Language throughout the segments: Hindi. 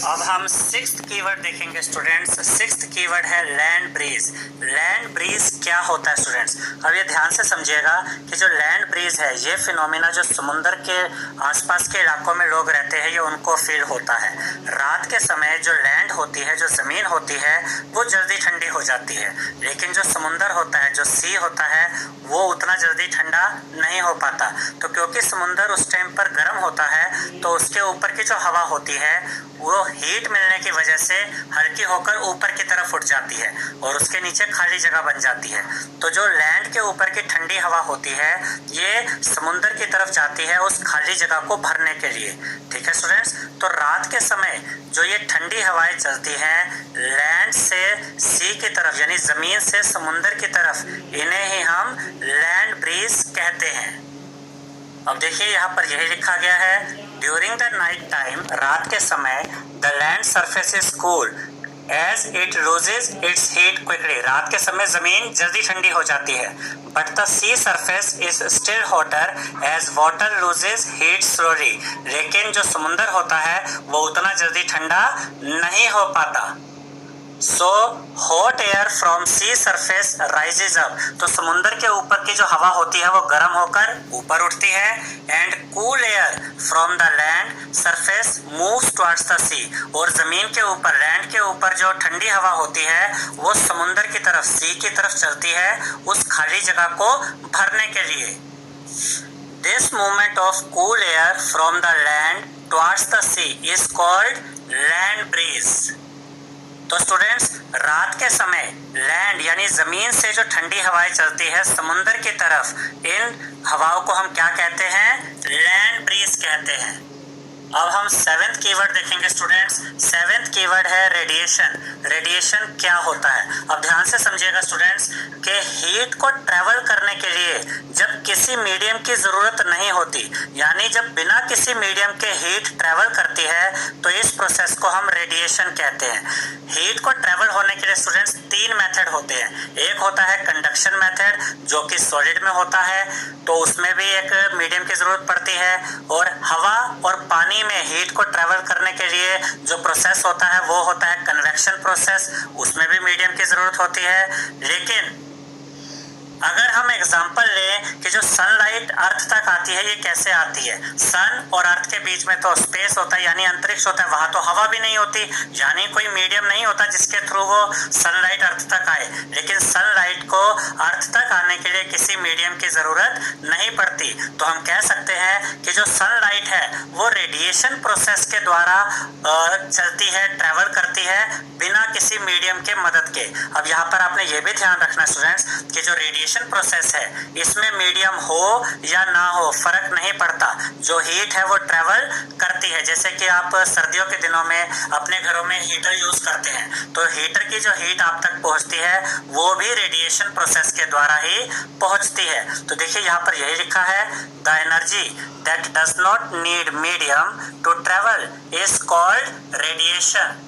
अब हम सिक्स्थ कीवर्ड देखेंगे स्टूडेंट्स। सिक्स्थ कीवर्ड है लैंड ब्रीज। लैंड ब्रीज क्या होता है स्टूडेंट्स? अब ये ध्यान से समझिएगा कि जो लैंड ब्रीज है ये फिनोमिना जो समुद्र के आसपास के इलाकों में लोग रहते हैं ये उनको फील होता है। रात के समय जो लैंड होती है, जो ज़मीन होती है, वो जल्दी ठंडी हो जाती है, लेकिन जो समुंदर होता है, जो सी होता है, वो उतना जल्दी ठंडा नहीं हो पाता। तो क्योंकि समुंदर उस टाइम पर गर्म होता है तो उसके ऊपर की जो हवा होती है वो हीट मिलने की वजह से हल्की होकर ऊपर की तरफ उठ जाती है और उसके नीचे खाली जगह बन जाती है। तो जो लैंड के ऊपर की ठंडी हवा होती है ये समुंदर की तरफ जाती है उस खाली जगह को भरने के लिए। ठीक है स्टूडेंट्स, तो रात के समय जो ये ठंडी हवाएं चलती हैं लैंड से सी की तरफ यानी जमीन से समुंदर की तरफ, इन्हें ही हम लैंड ब्रीज कहते हैं। अब देखिए यहाँ पर यही लिखा गया है, ड्यूरिंग द नाइट टाइम, रात के समय, the land surface is cool as it loses its heat quickly. रात के समय जमीन जल्दी ठंडी हो जाती है, but the sea surface is still hotter as water loses heat slowly. लेकिन जो समुंदर होता है वो उतना जल्दी ठंडा नहीं हो पाता। So hot air from sea surface rises up, तो समुंदर के ऊपर की जो हवा होती है वो गर्म होकर ऊपर उठती है। And cool air from the land surface moves towards the sea, और जमीन के ऊपर, लैंड के ऊपर जो ठंडी हवा होती है वो समुंदर की तरफ, सी की तरफ चलती है उस खाली जगह को भरने के लिए। This movement of cool air from the land towards the sea is called land breeze. तो स्टूडेंट्स, रात के समय लैंड यानी जमीन से जो ठंडी हवाएं चलती है समुंदर की तरफ, इन हवाओं को हम क्या कहते हैं? लैंड ब्रीज कहते हैं। अब हम सेवेंथ कीवर्ड देखेंगे स्टूडेंट्स। सेवेंथ कीवर्ड है रेडिएशन। रेडिएशन क्या होता है? अब ध्यान से समझिएगा स्टूडेंट्स कि हीट को ट्रेवल करने के लिए जब किसी मीडियम की जरूरत नहीं होती, यानी जब बिना किसी मीडियम के हीट ट्रेवल करती है, तो इस प्रोसेस को हम रेडिएशन कहते हैं। हीट को ट्रेवल होने के लिए स्टूडेंट्स तीन मेथड होते हैं। एक होता है कंडक्शन मेथड जो कि सॉलिड में होता है, तो उसमें भी एक मीडियम की जरूरत पड़ती है। और हवा और पानी में हीट को ट्रेवल करने के लिए जो प्रोसेस होता है वो होता है कन्वेक्शन प्रोसेस, उसमें भी मीडियम की जरूरत होती है। लेकिन अगर हम एग्जांपल लें कि जो सनलाइट अर्थ तक आती है ये कैसे आती है? सन और अर्थ के बीच में तो स्पेस होता है यानी अंतरिक्ष होता है, वहां तो हवा भी नहीं होती, यानी कोई मीडियम नहीं होता जिसके थ्रू वो सनलाइट अर्थ तक आए। लेकिन सनलाइट को अर्थ तक आने के लिए किसी मीडियम की जरूरत नहीं पड़ती। तो हम कह सकते हैं कि जो सनलाइट है वो रेडिएशन प्रोसेस के द्वारा चलती है, ट्रेवल करती है बिना किसी मीडियम के मदद के। अब यहाँ पर आपने ये भी ध्यान रखना स्टूडेंट्स कि जो रेडिएशन प्रोसेस है इसमें मीडियम हो या ना हो फर्क नहीं पड़ता, जो हीट है वो ट्रेवल करती है। जैसे कि आप सर्दियों के दिनों में अपने घरों में हीटर यूज करते हैं, तो हीटर की जो हीट आप तक पहुंचती है वो भी रेडिएशन प्रोसेस के द्वारा ही पहुंचती है। तो देखिए यहाँ पर यही लिखा है, the energy that does not need medium to travel is called radiation.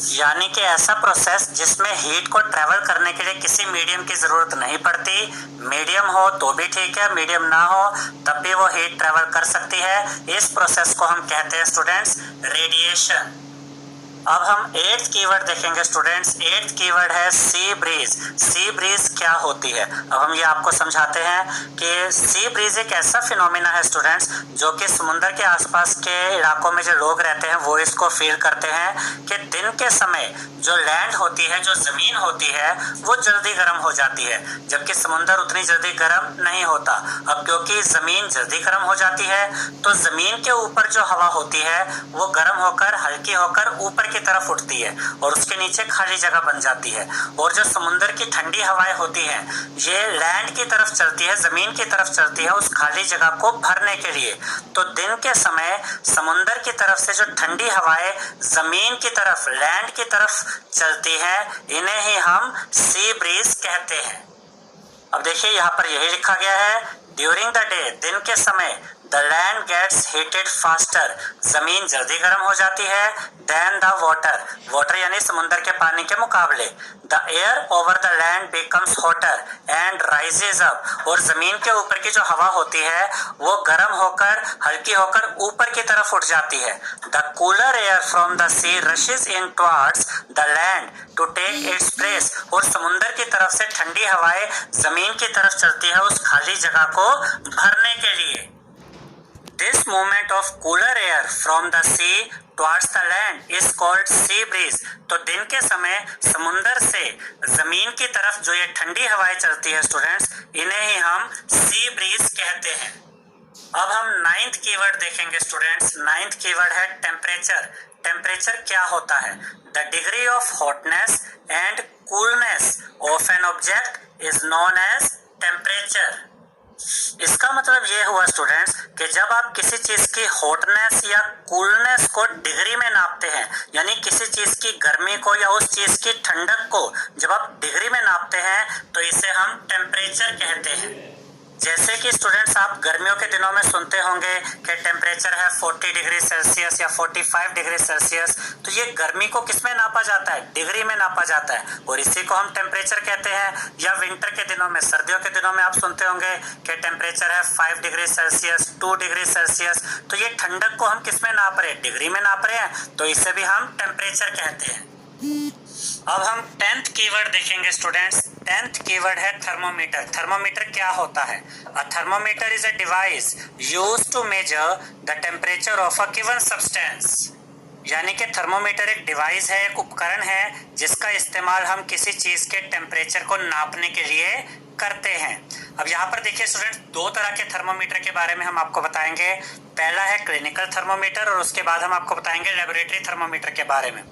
यानी कि ऐसा प्रोसेस जिसमें हीट को ट्रेवल करने के लिए किसी मीडियम की जरूरत नहीं पड़ती, मीडियम हो तो भी ठीक है, मीडियम ना हो तब भी वो हीट ट्रेवल कर सकती है। इस प्रोसेस को हम कहते हैं स्टूडेंट्स रेडिएशन। अब हम एट्थ कीवर्ड देखेंगे स्टूडेंट्स। एट्थ कीवर्ड है सी ब्रीज। सी ब्रीज क्या होती है? अब हम ये आपको समझाते हैं कि सी ब्रीज एक ऐसा फिनोमिना है स्टूडेंट्स जो कि समुद्र के आसपास के इलाकों में जो लोग रहते हैं वो इसको फील करते हैं कि दिन के समय जो लैंड होती है, जो जमीन होती है, वो जल्दी गर्म हो जाती है, जबकि समुद्र उतनी जल्दी गर्म नहीं होता। अब क्योंकि जमीन जल्दी गर्म हो जाती है तो जमीन के ऊपर जो हवा होती है वो गर्म होकर, हल्की होकर ऊपर की तरफ उठती है और उसके नीचे खाली जगह बन जाती है। और जो समुद्र की ठंडी हवाएं होती हैं ये लैंड की तरफ चलती है, जमीन की तरफ चलती है उस खाली जगह को भरने के लिए। तो दिन के समय समुद्र की तरफ से जो ठंडी हवाएं जमीन की तरफ, लैंड की तरफ चलती है, इन्हें ही हम सी ब्रीज कहते हैं। अब देखिए यहाँ पर यही लिखा गया है, ड्यूरिंग द डे, दिन के समय, the land gets heated faster, जमीन जल्दी गर्म हो जाती है, देन द वाटर, वाटर यानी समुद्र के पानी के मुकाबले। The air over the land becomes hotter and rises up, और जमीन के ऊपर की जो हवा होती है वो गर्म होकर हल्की होकर ऊपर की तरफ उठ जाती है। The cooler air from the sea rushes in towards the land to take its place, और समुद्र की तरफ से ठंडी हवाएं जमीन की तरफ चलती है उस खाली जगह को भरने के लिए। This movement of cooler air from the sea towards the land is called sea breeze। तो दिन के समय समुंदर से जमीन की तरफ जो ये ठंडी हवाएं चलती है स्टूडेंट्स, इन्हें ही हम सी ब्रीज कहते हैं। अब हम नाइन्थ कीवर्ड देखेंगे स्टूडेंट्स। नाइन्थ कीवर्ड है टेम्परेचर। टेम्परेचर क्या होता है? The degree of hotness and coolness of an object is known as temperature. इसका मतलब ये हुआ स्टूडेंट्स कि जब आप किसी चीज की हॉटनेस या कूलनेस को डिग्री में नापते हैं, यानी किसी चीज की गर्मी को या उस चीज की ठंडक को जब आप डिग्री में नापते हैं तो इसे हम टेम्परेचर कहते हैं। जैसे कि स्टूडेंट्स आप गर्मियों के दिनों में सुनते होंगे कि टेम्परेचर है 40 डिग्री सेल्सियस या 45 डिग्री सेल्सियस, तो ये गर्मी को किस में नापा जाता है? डिग्री में नापा जाता है, और इसी को हम टेम्परेचर कहते हैं। या विंटर के दिनों में, सर्दियों के दिनों में आप सुनते होंगे कि टेम्परेचर है 5 डिग्री सेल्सियस, 2 डिग्री सेल्सियस, तो ये ठंडक को हम किस में नाप रहे हैं? डिग्री में नाप रहे हैं, तो इसे भी हम टेम्परेचर कहते हैं। अब हम 10th कीवर्ड देखेंगे स्टूडेंट्स। 10th कीवर्ड है थर्मोमीटर। थर्मोमीटर क्या होता है? A thermometer is a device used to measure the temperature of a given substance. यानी कि थर्मोमीटर एक डिवाइस है, एक उपकरण है जिसका इस्तेमाल हम किसी चीज के टेम्परेचर को नापने के लिए करते हैं। अब यहाँ पर देखिए स्टूडेंट्स, दो तरह के थर्मोमीटर के बारे में हम आपको बताएंगे। पहला है क्लिनिकल थर्मोमीटर, और उसके बाद हम आपको बताएंगे लेबोरेटरी थर्मोमीटर के बारे में।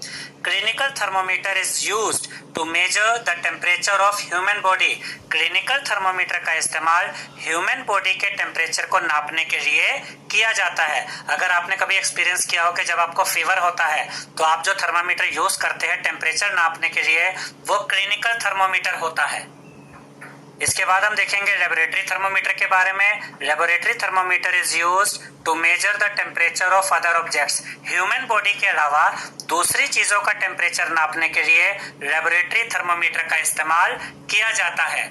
Clinical thermometer is used to measure the temperature of human body. Clinical thermometer का इस्तेमाल ह्यूमन बॉडी के टेम्परेचर को नापने के लिए किया जाता है। अगर आपने कभी एक्सपीरियंस किया हो कि जब आपको फीवर होता है तो आप जो थर्मोमीटर यूज करते हैं टेम्परेचर नापने के लिए, वो क्लिनिकल थर्मोमीटर होता है। इसके बाद हम देखेंगे लेबोरेटरी थर्मोमीटर के बारे में। Laboratory thermometer is used to measure the temperature of other objects. Human body के अलावा दूसरी चीजों का टेम्परेचर नापने के लिए लेबोरेटरी थर्मोमीटर का इस्तेमाल किया जाता है।